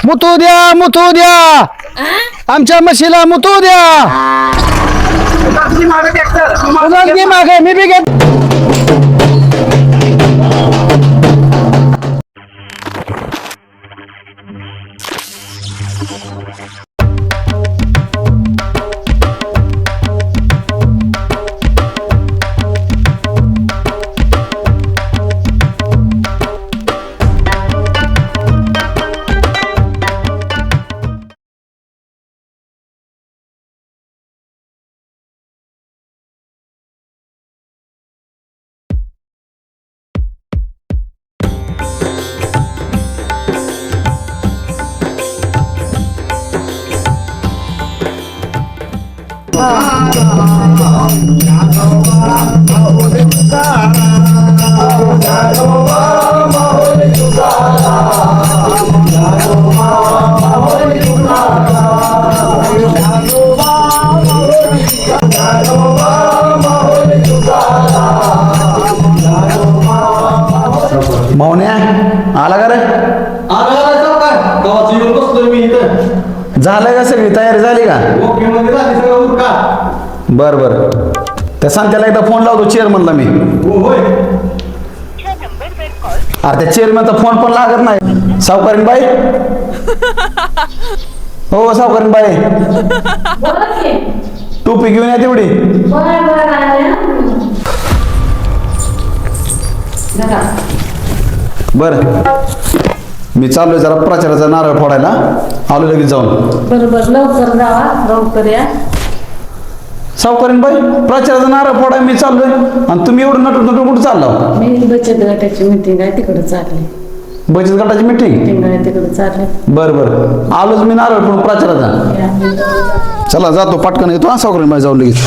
मुतू द्या आमच्या म्हशीला मुतू द्या मागे मी बी घेत मावण्या आला का रे झालंय का सगळी तयारी झाली का बर बर त्या सांगत्याला एकदा फोन लावतो चेअरमनला मी अरे त्या चेअरमनचा फोन पण लागत नाही सावकारीन बाई हो सावकारीन बाई टोपी घेऊन या तेवढी बर मी चाललोय जरा प्रचाराचा नारळ फोडायला आलो लगेच जाऊन बरोबर लवकर जावा लवकर या सावकारीन बाई प्रचाराचा नारळ फोडायला मी चाललोय आणि तुम्ही एवढं नटून कुठं चालला मी बचत गटाची मीटिंग आहे तिकडे चालली बचत गटाची मीटिंग आहे तिकडे चालले बर बर आलोच मी नारळ फोडून प्रचाराचा चला जातो पटकन येतो हा सावकारीन बाई जाऊ लगेच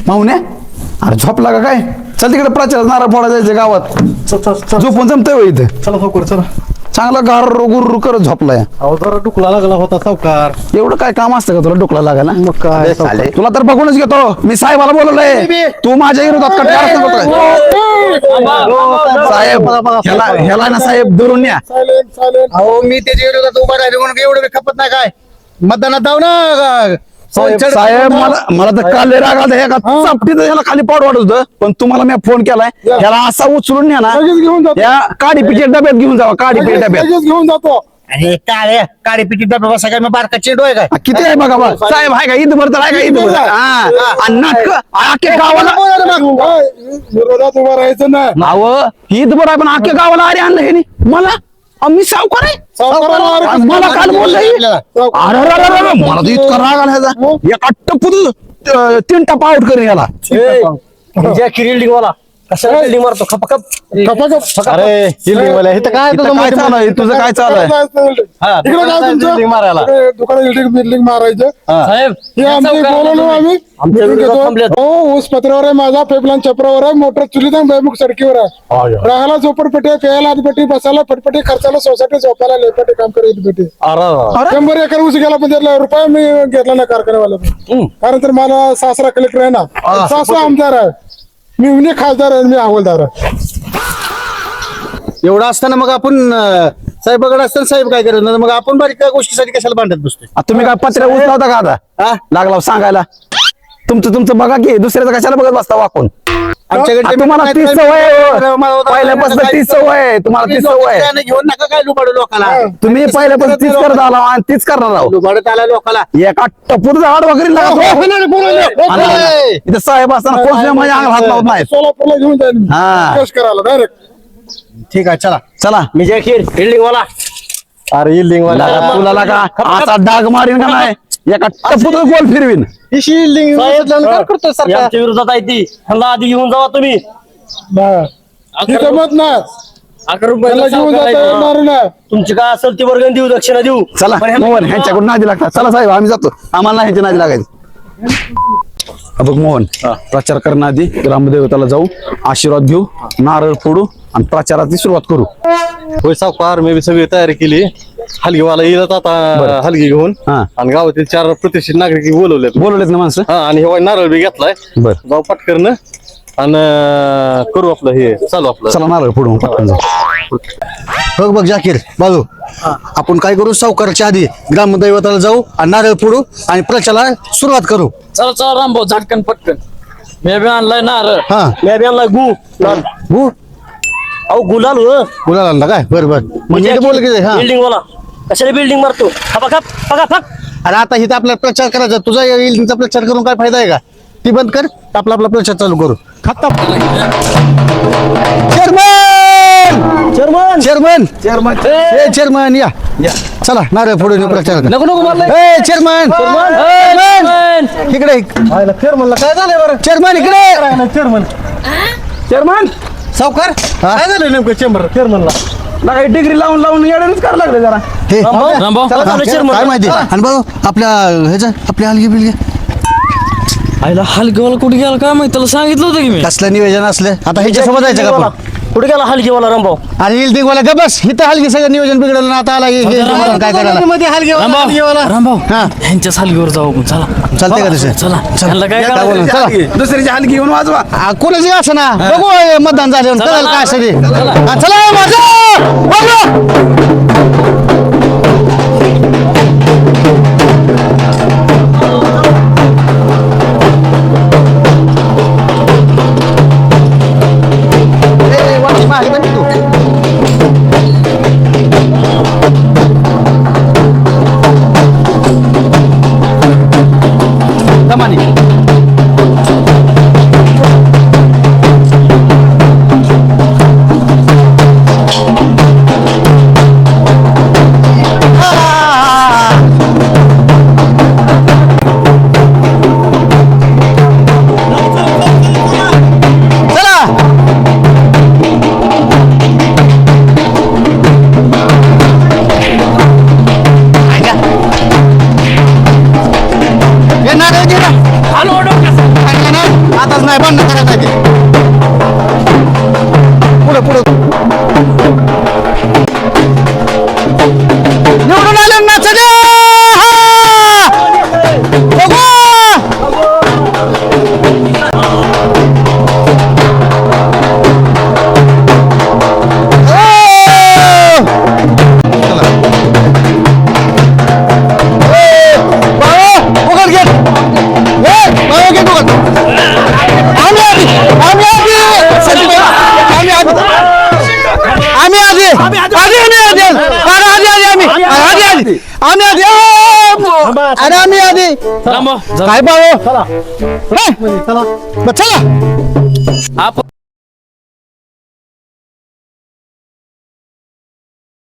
माहुन्या अरे झोपला का काय चल तिकडे प्रचाराचा नारळ फोडा जायचं गावात झोपून जमतंय हो इथे चला सावकार चला चांगला गार गुरु करत झोपलाय अहो जरा डुकला लागला होता सावकार एवढं काय काम असतं का तुला डोकला लागायला मग काय सावकार? तुला तर बघूनच घेतो मी साहेबाला बोलवलंय तू माझ्या विरोधात कटार साहेब ह्याला ना साहेब धरून न्या अहो मी त्याच्या विरोधात उभा राहिले म्हणून एवढं बी खपत नाही काय मतदानात जाऊ ना साहेब मला तर काल राग आला एका चापटीत ह्याला खाली पाड वाटत होतं पण तुम्हाला मी फोन केलाय ह्याला असा उचलून न्या ना या काडी पिचेट डब्यात घेऊन जावा काडी पिचेट डब्यात घेऊन जातो अरे काय काळी पिटी डबा बसा काय मी बारका चेंडू आहे काय किती आहे बघा बा साहेब आहे का इथं भरत आहे का इथं भरत आणि नाटक अख्ख्या गावाला विरोधात उभा राहायचं ना नाव ईद बरं आहे पण अख्ख्या गावाला अरे आणलं हे मी मी सावकार आहे मला काल बोललंय अरे मला तर इतका राग आला ह्याचा एका टप्पूत 3 टप्पा आउट करेन याला बिल्डिंग वाला कशाला बिल्डिंग मारतो खपखप अरे बिल्डिंग वाला हे तर काय काय चालू आहे तुझं काय चालू आहे बिल्डिंग मारायला दुकानात बिल्डिंग मारायचं साहेब हे आमचे बोलवलो आम्ही हो ऊस पत्रावर आहे माझा पेपलान चपरावर आहे मोटर चुलीत आहे बैमुख सडकीवर आहे राहायला झोपडपट्टी प्यायला हातपट्टी बसायला फटपट्टी खर्चाला सोसायटी झोपायला लेपट्टी काम करायची पेटी 100 एकर ऊस गेला पण त्यातला रुपया मी घेतला ना कारखान्यावाला कारण तर मला सासरा कलेक्टर आहे ना सासरा आमदार आहे मी उन्हे खासदार आहे मी हवालदार आहे एवढं असताना मग आपण साहेबाकडे असताना साहेब काय करत मग आपण बारीक काय गोष्टीसाठी कशाला भांडत बसतोय तुम्ही काय पत्र्या उचलावता का आता लागला सांगायला तुमचं बघा की दुसऱ्याचं कशाला बघत बसता वाकून तुम्हाला ती सवय पहिल्यापासून ती सवय तुम्हाला ती सवय घेऊन नका काय लुबाडू लोकांना तुम्ही पहिल्यापासून तीच करत आला आणि तीच करणार आहोत लुबाडत आला लोकांना एका टपूर झाड वगैरे इथं साहेब असताना कोण माझ्या अंगाला हात लावत नाही सोलापूरला घेऊन जाईल हा केस करायला डायरेक्ट ठीक आहे चला चला मी जय बिल्डिंग वाला अरे बिल्डिंग वाला तुला लागा आता डाग मारीन का नाही एका टपूर गोल फिरवीन करतो सरकारच्या विरोधात आहे ती ह्याला आधी घेऊन जावा तुम्ही जमत ना 11 रुपयाला घेऊन जाता येणार नाही तुमची काय असेल ती वर्गण देऊ दक्षिणा देऊ चला मोहन ह्यांच्याकडून नादी लागतात चला साहेब आम्ही जातो आम्हाला ह्यांच्या नादी लागायचं बघ मोहन प्रचार करण्याआधी ग्रामदेवताला जाऊ आशीर्वाद घेऊ नारळ फोडू आणि प्रचाराची सुरुवात करू होय सावकार मी सगळी तयारी केली हलगीवाला येतात आता हलगी घेऊन आणि गावातील 4 प्रतिष्ठित नागरिक बोलवलेत ना माणसं आणि हे नारळ बी घेतलाय बर जाऊ पटकन आणि करू आपलं हे चालू आपलं. चला नारळ फोडून पटकन जाऊ. बघ बघ जाकीर बाजू आपण काय करू सावकारच्या आधी ग्रामदैवताला जाऊ आणि नारळ फोडू आणि प्रचाराला सुरुवात करू. चला चला रामभाऊ झटकन पटकन. मी बी आणलाय नारळ. हा मी बी आणला गु अहो गुलाल हो. गुलाल आणला काय बरं बरं म्हणजे बोल की हा बिल्डिंग वाला कशाला बिल्डिंग मारतो फक. अरे आता इथं आपला प्रचार करायचा तुझा येईल प्रचार करून काय फायदा आहे का ती बंद कर आपला आपला प्रचार चालू करू. चेअरमन चेअरमन चेअरमन चेअरमन या चला नारळ फोडून येऊ प्रचार. नको नको मला चेअरमन इकडे चेअरमनला काय झालंय बरं? चेअरमन इकडे चेअरमन सावकार काय झालं नेमकं चेअरमनला? काही डिग्री लावून लावून येण्याच करायला लागले जरा. हे रामभाऊ काय माहिती आणि बघ आपल्या ह्याचं आपल्या हलगी बिलगी आईला हलगीवाला कुठे गेला काय माहिती, त्याला सांगितलं होतं की मी. कसलं नियोजन असलं आता ह्याच्यासोबत जायचं का आपण? कुठे गेला हलगीवाला रामभाऊ? अरे येईल दिगवाला ग बस इथं हलगी सगळं नियोजन बिघडलं ना आता आला काय करायला रामभाऊ हा ह्यांच्याच हलगीवर जाऊ आपण. चला चालतंय का तसं चला ह्यांना काय काय बोलणार? करायचं? चला दुसरीची हलकी घेऊन वाजवा. कोणाची असं ना बघू मतदान झालं कळलं काय असं ते. हा, चला माझं आताच नाही बंद करायचं ते पुढे पुढे निवडून आले ना सगळे रामभाऊ काय बाबा चला चला आपण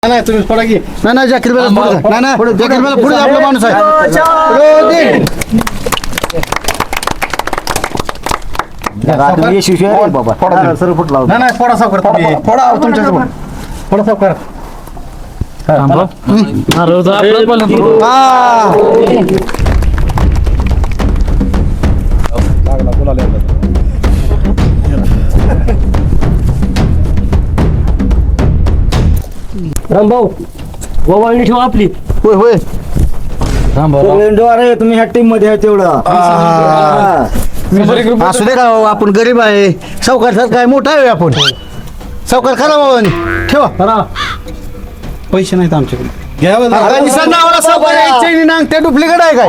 नाही तुम्ही पडा की. नाही जाकीर बेला पुढे नाही जाकीर बेला पुढे आपला माणूस आहे नाही पडा सावकार तुम्ही. पडा सावकार. नारळ तर आपलाच पहिल्यांदा. रामभाऊ ववाळणी ठेवा आपली. होय होय अरे तुम्ही ह्या टीम मध्ये आहे तेवढं असू दे का हो, आपण गरीब आहे सावकार सर काय मोठा आहे आपण सावकार खरा बाबांनी ठेवा पैसे नाहीत आमच्याकडे. ते डुप्लिकेट आहे काय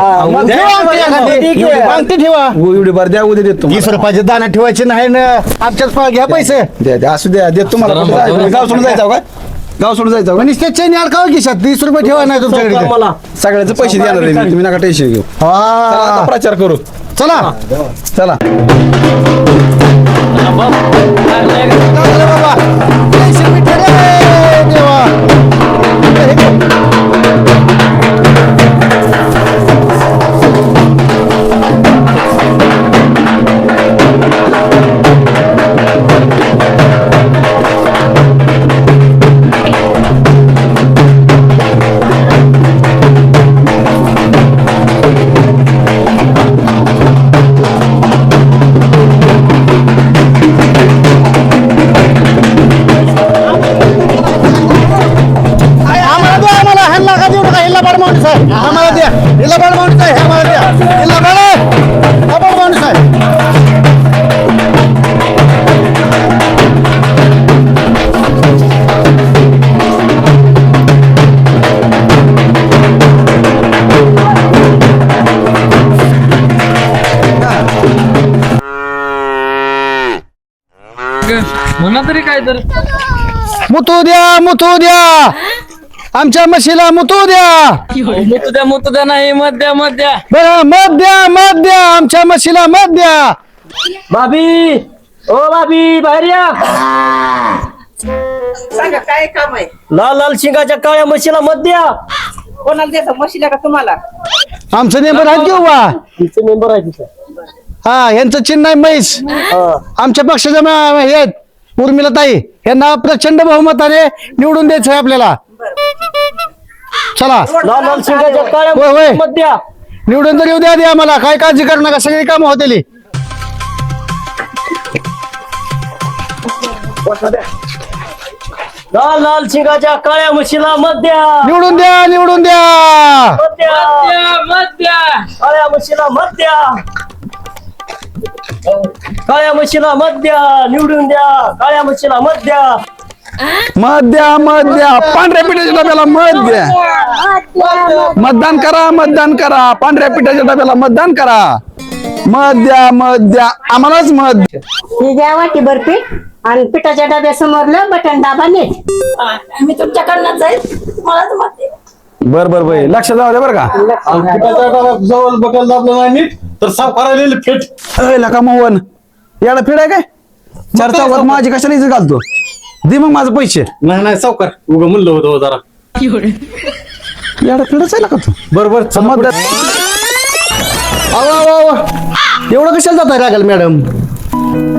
अंगठी ठेवा एवढी बार द्या उद्या देतो 20 रुपयाचे दाना ठेवायचे नाही ना आमच्याच घ्या पैसे द्या असू द्या देतो तुम्हाला. कुठं जायचं? गाव सोडून जायचं का? गाव सोडून जायचं का? म्हणजे चैनी अडकाव खिशात 20 रुपये ठेवा नाही तुमच्याकडे मला सगळ्याचे पैसे देणार आहे मी, तुम्ही नका टेन्शन घेऊ. चला आता हा प्रचार करू. चला चला रामभाऊ लागलंय का? चला बाबा पैसे मिठे रे देवा म्हणा तरी काय तर मुतू द्या आमच्या म्हशीला मुतू द्या. मुतू द्या नाही मत द्या बरं मत द्या आमच्या म्हशीला मत द्या. भाभी ओ भाभी बाहेर या. सांगा काय काम आहे. लाल लाल शिंगाच्या काळ्या म्हशीला मत द्या. कोणाला द्यायचं म्हशीला का तुम्हाला. आमचं नेंबर आहेत किंवा तुमचे मेंबर आहे तिथं. हा यांचं चिन्ह आहे म्हैस. आमच्या पक्षाच्या हे आहेत उर्मिला ताई यांना प्रचंड बहुमताने निवडून द्यायचं आहे आपल्याला. चला लाल लाल शिंगाच्या काळ्या होय. म्हशीला मत द्या. निवडून तर येऊ द्या आम्हाला काय काळजी करू नका सगळी कामं होतील. लाल लाल शिंगाच्या काळ्या म्हशीला मत द्या. निवडून द्या मत द्या. काळ्या म्हशीला मत द्या. काळ्या म्हशीला मत द्या. निवडून द्या. काळ्या म्हशीला मत द्या. मत द्या पांढऱ्या पिठाच्या डब्याला मत द्या. मतदान करा पांढऱ्या पिठाच्या डब्याला मतदान करा. मत द्या आम्हालाच मत द्या. ही द्या वाटी बर्फी आणि पिठाच्या डब्यासमोरलं बटन दाबा नीट. मी तुमच्याकडनं जाईल मलाच मत. बर लक्षात जाऊ द्या बरं का. जवळ बटन दाबलं नाही नीट तर सावकाराला फेट. लका मोहन याला फिड आहे काय चर्चा होत माझी कशाला इथे घालतो. दे मग माझं पैसे. नाही सावकार उगा म्हणलं होतं जरा. याला फिडच आहे का तू. बरोबर एवढं कशाला जात रागाल मॅडम.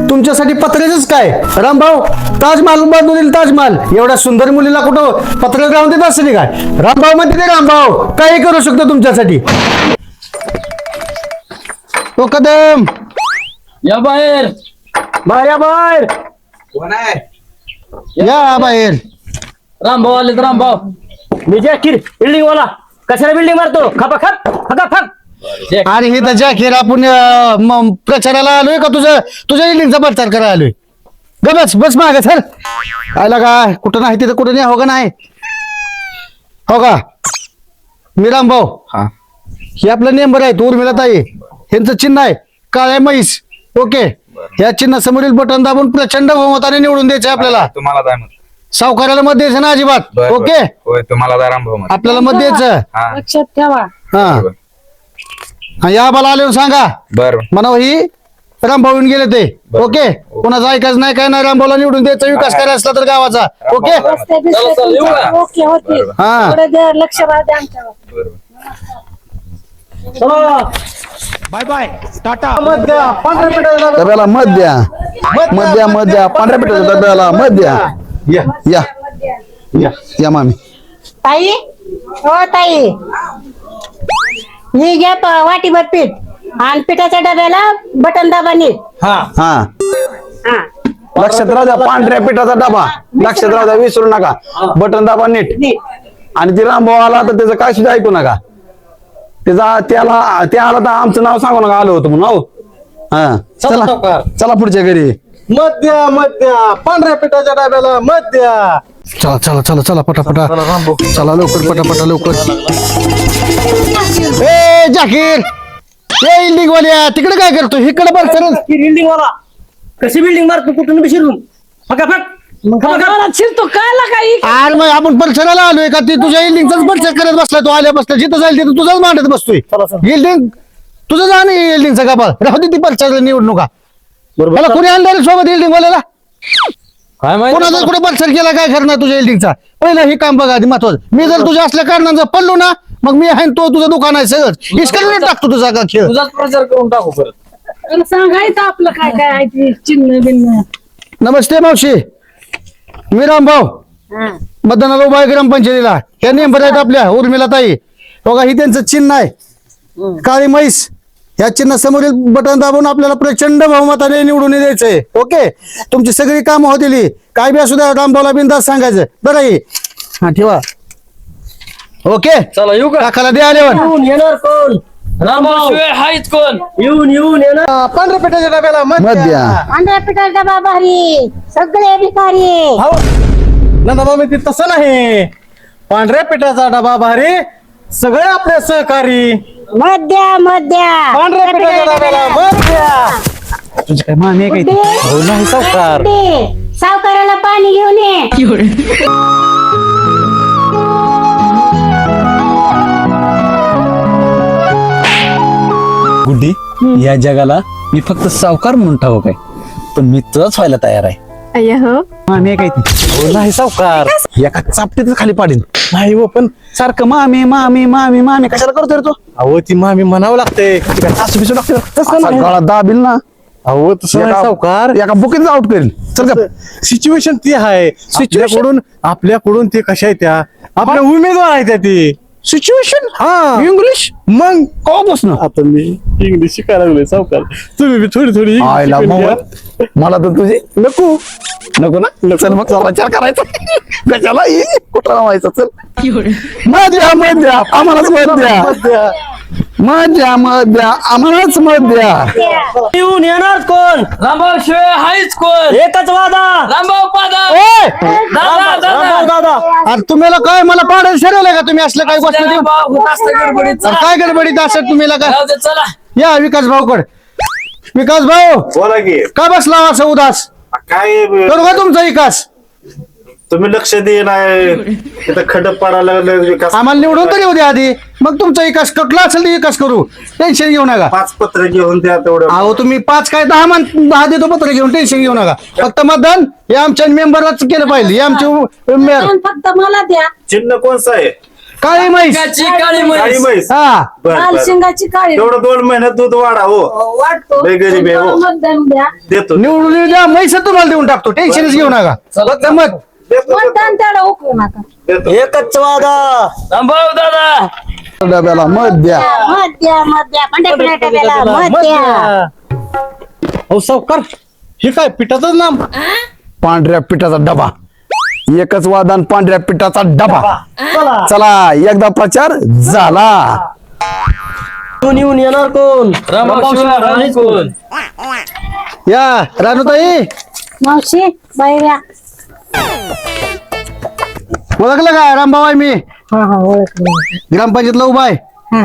तुमच्यासाठी पत्र्याचंच काय रामभाऊ ताजमहाल बांधून दिल ताजमहाल. एवढ्या सुंदर मुलीला कुठं पत्र राहून देत असेल काय. रामभाऊ म्हणते ते रामभाऊ काही करू शकतो तुमच्यासाठी. तो कदम या बाहेर बाहेर या बाहेर. रामभाऊ आले तर रामभाऊ मी जाकीर बिल्डिंग वाला कशाला बिल्डिंग मारतो खपाखप. आणि हे तर जाकीर आपण प्रचाराला आलोय का तुझ्या इलिंगचा प्रचार करायला आलोय. बस माग सर आयला का कुठं नाही तिथं कुठं नाही हो का नाही हो का. मी रामभाऊ हे आपलं नेंबर आहे उर्मिला ताई यांचं चिन्ह आहे काळ्या म्हैस. ओके या चिन्ह समोरील बटन दाबून प्रचंड बहुमताने निवडून द्यायचे आपल्याला. तुम्हाला काय मत. सावकाराला मत द्यायचं ना अजिबात. ओके होय तुम्हाला काय रामभाऊ मत. आपल्याला मत द्यायचं. लक्षात ठेवा. हा या बाला आले सांगा बर म्हणा ही रामभाऊ येऊन गेले ते. ओके कोणाचं ऐकायचं नाही काय नाही रामभाऊला निवडून द्यायचा विकास करायचा असला तर गावाचा. ओके रस्ते बिस्ते ओके होतील. हा थोडं द्या, लक्ष द्या आमच्यावर. बाय बाय टाटा. डब्याला मत द्या पांढऱ्या पिठाच्या डब्याला मत द्या. या मामी. ताई हो ताई ही घ्या वाटीभर पीठ आणि पिठाच्या डब्याला बटन दाबा नीट. हा लक्षात राहू द्या पांढऱ्या पिठाचा डबा लक्षात राहू द्या विसरू नका. बटन दाबा नीट. आणि ते रामभाऊ आला तर त्याचं काय सुद्धा ऐकू नका. त्या आला तर आमचं नाव सांगू नका आलो होतं म्हणून. हा चला पुढच्या घरी. मत द्या पांढऱ्या पिठाच्या डाब्याला मत द्या. चला पटापटा चला लवकर ए जाकीर ए इल्डिंग वाल्या तिकडे काय करतो इकडे बघ सरळ. बिल्डिंग वाला कशी बिल्डिंग मारतो कुठून बी शिरून फटाफट शिरतो काय काही. आणि मग आपण परिसराला आलोय का ती तुझ्या इल्डिंगचाच परिचय करत बसलाय. तू आल्या बसला जिथं जाईल तिथं तुझाच मांडत बसतोय. इल्डिंग तुझं जा नाही इल्डिंगचा का राहू दे ती परिसराला निवडणुका. मला कोणी आणलं रे सोबत इल्डिंग वाल्याला. काय माहिती कोणाचा कुठे परिसर केला काय करणार तुझ्या इल्डिंगचा. पहिलं हे काम बघा आधी महत्वाचं. मी जर तुझ्या असल्या कारणांचा पडलो ना मग मी आहे तो तुझं दुकान आहे सगळं इस्करून टाकतो तुझा का खेळ. तुझाच प्रचार करून टाकू परत. त्याला सांगायचं आपलं काय काय आहे ते चिन्ह बिन्ह. नमस्ते मावशी मी रामभाऊ मतदानाला उभा आहे ग्रामपंचायतीला. या नेंबर आहेत आपल्या उर्मिला ताई बघा ही त्यांचं चिन्ह आहे काळी म्हैस. या चिन्ह समोरील बटन दाबून आपल्याला प्रचंड बहुमताने निवडून द्यायचंय. ओके तुमची सगळी कामं होतील. काय बी असू द्या रामभाऊला बिंदास सांगायचं बरं ही. हा ठेवा. ओके चला येऊ का. टाकाला द्या आल्यावर. येणार कोण रामभाऊ शिवाय हायच कोण. येऊन येणार पांढऱ्या पिठाच्या डाब्याला मत द्या. पांढऱ्या पिठाचा डबा भारी सगळे भिकारी. नंदाबाई ते तसं नाही. पांढऱ्या पिठाचा डबा भारी सगळे आपले सहकारी. मत द्या पांढऱ्या पिठाच्या डाब्याला मत द्या. तुझं काय मामी आहे काय. दे. नाही सावकार. दे. सावकाराला पाणी घेऊन ये. गुड्डी, या जगाला मी फक्त सावकार म्हणून ठाऊक आहे, पण मी तुझाच व्हायला तयार आहे. मामी काय ती नाही सावकार, एका चापटीतच खाली पाडीन. नाही हो, पण सारखं मामी मामी मामी मामी कशाला करतोय रे तू? अहो ती मामी म्हणावं लागते असं बिसू लागतं गळा दाबील ना. अहो तसं नाही सावकार, एका बुकीत आउट करेल. चल का सिच्युएशन ती आहे. आपल्याकडून ते कशा आहे त्या आपल्या उमेदवार आहे त्या ती सिच्युएशन. हा इंग्लिश मग का बसन आता मी इंग्लिश शिकायला लागलोय सावकार, तुम्ही बी थोडी थोडी English आयला शिकून घ्या. मला तर तुझे नको नको ना. चल मग चला विचार करायचा कशाला येईल कुठं लावायचं. चल मत द्या मत द्या आम्हालाच मत द्या मत द्या मत द्या आम्हालाच मत द्या. येऊन येणार कोण? रामभाऊ शिवाय हायच कोण? एकच वादा, रामभाऊ पादा. दादा दादा दादा, अरे तुम्हाला काय मला पाडायला ठरवलंय का तुम्ही असलं काय गोष्ट देऊ? होत असतं गडबडीत. अरे काय गडबडीत असं तुम्हाला काय? जाऊ दे, चला. या विकास भाऊकड. विकास भाऊ बोला की का बसला असं उदास? काय करू का तुमचा विकास? तुम्ही लक्ष दे नाही तिथं खडप पडायला लागलं, विकास आम्हाला निवडून तरी उद्या आधी, मग तुमचा विकास कटला असेल तर विकास करू. टेन्शन घेऊ नका. 5 पत्र घेऊन द्या तेवढं. अहो तुम्ही 5 काय 10 देतो पत्र घेऊन, टेन्शन घेऊ नका. फक्त मतदान हे आमच्या मेंबरलाच केलं पाहिजे. हे आमचे मेंबर फक्त मला द्या. चिन्ह कोणचं आहे? काळी म्हैस. काची काळी काळी म्हैस. म्हैस. हा बरं, लाल बरं. शिंगाची काळी. तेवढं 2 महिन्यात दूध वाढा हो. वाटतो लय गरीब आहे, हो. मतदान द्या. देतो निवडून येऊ द्या, म्हैस तुम्हाला देऊन टाकतो. टेन्शनच घेऊ नका. फक्त मत देतो मतदान त्याला उकळू नका. देतो. एकच वादा, रामभाऊ दादा. डब्याला मत द्या. मत द्या मत द्या पंढरपूर डब्याला मत द्या. हो सावकार, हे काय पिठाचं नाम? पांढऱ्या पिठाचा डबा. एकच वादन पांढऱ्या पिठाचा डबा. चला एकदा प्रचार झाला. येऊन येणार कोण? रामभाऊ शिवाय हायच कोण? या रानूताई मावशी बाहेर. ओळखलं का? रामभाऊ आहे मी, हा हा ओळखलं. ग्रामपंचायतला उभा आहे. हा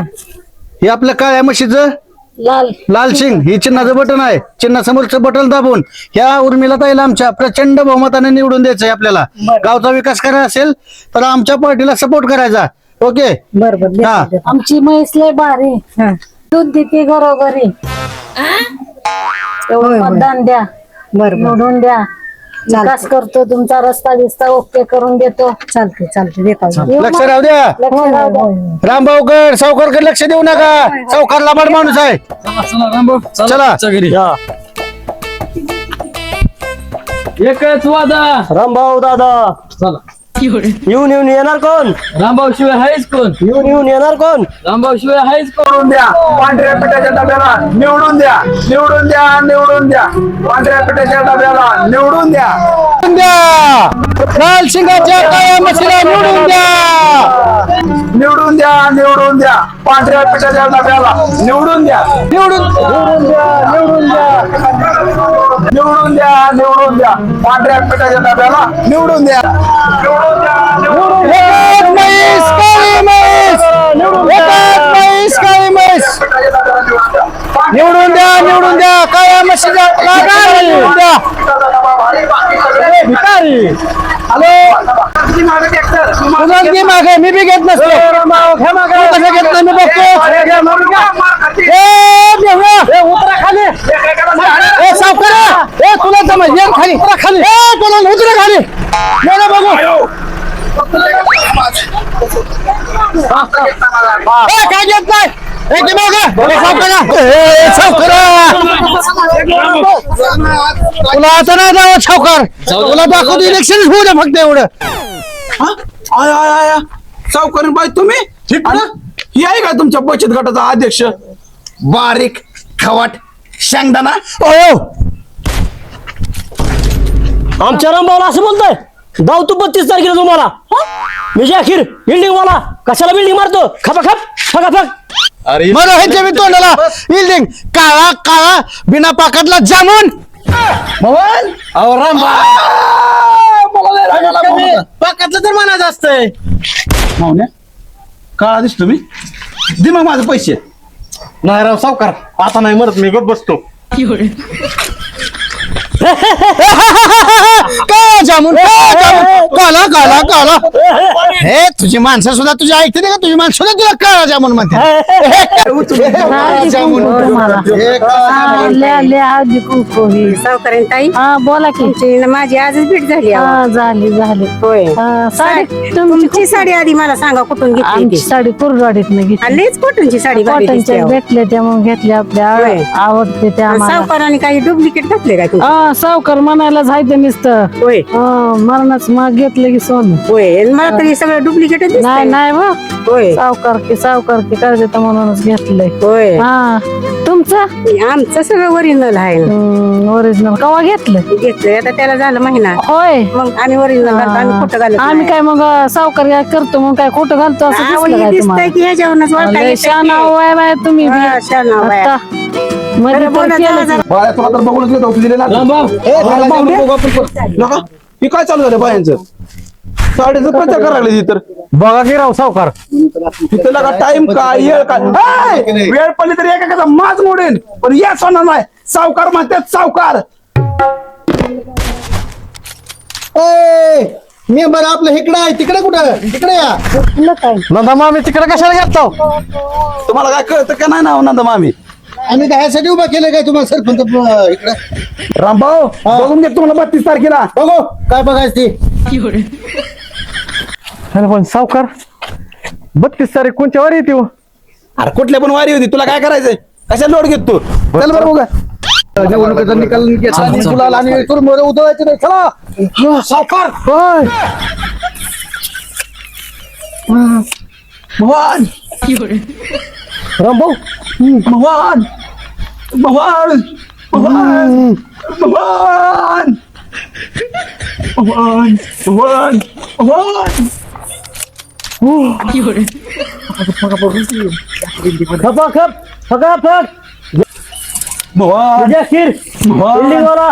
हे आपल्या काळ्या म्हशीचं लाल लाल सिंग ही चिन्हाचं बटन आहे. चिन्हासमोरचं बटन दाबून ह्या उर्मिला ताईला आमच्या प्रचंड बहुमताने निवडून द्यायचंय. आपल्याला गावचा विकास करायचा असेल तर आमच्या पार्टीला सपोर्ट करायचा. ओके बरोबर. हा. आमची म्हैस लय भारी. दूध देते घरोघरी. एवढं मतदान द्या. निवडून द्या. विकास करतो तुमचा. रस्ता बिस्ता ओके करून देतो. चालते चालते देतो. लक्ष राहू द्या. लक्ष राहू द्या. रामभाऊकर सावकारकडे लक्ष देऊ नका. सावकार लांबड माणूस आहे. चला चला रामभाऊ, चला. आमच्या घरी. एकच वादा, रामभाऊ दादा, चला. येऊन येणार कोण? रामभाऊ शिवाय हायच कोण? येऊन येणार कोण? रामभाऊ शिवाय हायच कोण? निवडून द्या पांढऱ्या पिठाच्या डब्याला. निवडून द्या निवडून द्या निवडून द्या पांढऱ्या पिठाच्या डब्याला. निवडून द्या. निवडून द्या. लाल सिंगाच्या काळ्या म्हशीला निवडून द्या. निवडून द्या निवडून द्या पांढऱ्या पिठाच्या डब्याला. निवडून द्या निवडून निवडून द्या निवडून द्या निवडून द्या पांढऱ्या पिठाच्या डब्याला. निवडून द्या एकच म्हैस काळी म्हैस. एकच म्हैस काळी म्हैस. निवडून द्या काळ्या म्हशीला निवडून द्या. भिकारी. हॅलो तुझा की मागे मी बी घेत नसतो. तू कसं घेत नाही मी बघतो. उतरा खाली. ए सावकार, ए तुला जमा ये खाली. उतरा खाली. ए तुला उतरा खाली. ये रे बघू. ए काय घेत नाही. ए की मागे. ए सावकार. तुला आता नाही जावं सावकार. तुला दाखवतो इलेक्शन होऊ दे फक्त एवढं. आय आय आय सावकारी बाई तुम्ही आणि ही आहे का तुमच्या बचत गटाचा अध्यक्ष? बारीक खवाट शेंगदाणा. आमच्या रामभाऊला असं बोलतोय? जाऊ तू 32 तारखेला तुम्हाला. मी जाकीर बिल्डिंग वाला कशाला बिल्डिंग मारतो? खपाखप फकाफक. अरे मला ह्याच्या मी तोंडाला बिल्डिंग काळा काळा बिना पाकातला जामून. अहो पाकातलं तर म्हणायचं असतंय. मावण्या काळा दिसतो मी. दे मग माझे पैसे. नाही राव सावकार, आता नाही म्हणत मी गप बसतो. हे काळा जामून काला काला काला हे तुझी माणसं सुद्धा तुझी ऐकते नाही का तुझी माणसं सुद्धा तुला काळा जामून म्हणते काळा जामून हे काळा जामून. सावकारीन ताई हा बोला की तुमची माझी आजच भेट झाली अहो. हा झाली झाली होय साडी तुमची साडी आधी मला सांगा कुठून घेतली आमची ती. साडी कुरवाडीत घेतली आलीच कॉटनची साडी भारी दिसते कॉटनच्या अहो. भेटले त्या मग घेतल्या आपल्या होय. आवडते त्या आम्हाला सावकाराने काही डुप्लिकेट घातले काय तुम्ही हा सावकार म्हणायला जायचं नुसतं होय मरणाच मग घेतलं की सोनं होय आणि मला तरी सगळं डुप्लिकेट नाही नाही बा होय सावकार की कर्ज तर म्हणूनच घेतलंय होय हा तुमचं आमचं सगळं ओरिजिनल आहे ओरिजिनल कवा घेतलं घेतलंय आता त्याला झालं महिना होय मग आम्ही ओरिजिनल घालतो आम्ही खोटं घालत आम्ही काय मग सावकार करतो मग काय खोटं घालतो असं दिसलं काय दिसतंय तुम्हाला? की ह्याच्यावरूनच ओळखता लय येतंय शहाणा की. वय बाय तुम्ही बी. हा, शहाणा वय. आता मध्ये बरं, बोला, तर केलं चला, की. बाळा तुला तर बघूनच घेतो तुझे हे काय चालू झालं बायांचं साडीचं प्रचार करायला लागले तर बघा की राव सावकार तिथं लगा टाइम काय येळ काय वेळ पडली तरी एका माज मोडेन पण या सोना नाही सावकार म्हणतात सावकार मी बरं आपलं इकडं आहे तिकडे कुठं तिकडे या नंदा मामी तिकडे कशाला घेतो तुम्हाला काय कळतं का नाही ना नंदा मामी आम्ही ह्यासाठी उभा केलं काय तुम्हाला सरपंच इकडे रामभाऊ बघून घे तुम्हाला 32 तारखेला बघू काय बघायचं ती पण सावकार 32 तारीख कोणच्या वर येते हो? अरे कुठल्या पण वारी होती तुला काय करायचंय कशा लोड घेत तू चल बरं बघा निवडणुकीचा निकाल घेतला आणि गुलाल आणि मोरे उधळायचे नाही चला सावकार भगवान रामभाऊ भगवान भगवान भगवान भगवान भगवान भगवान भगवान खपाखप फटाफट भगवान जाकीर भगवान बिल्डिंग वाला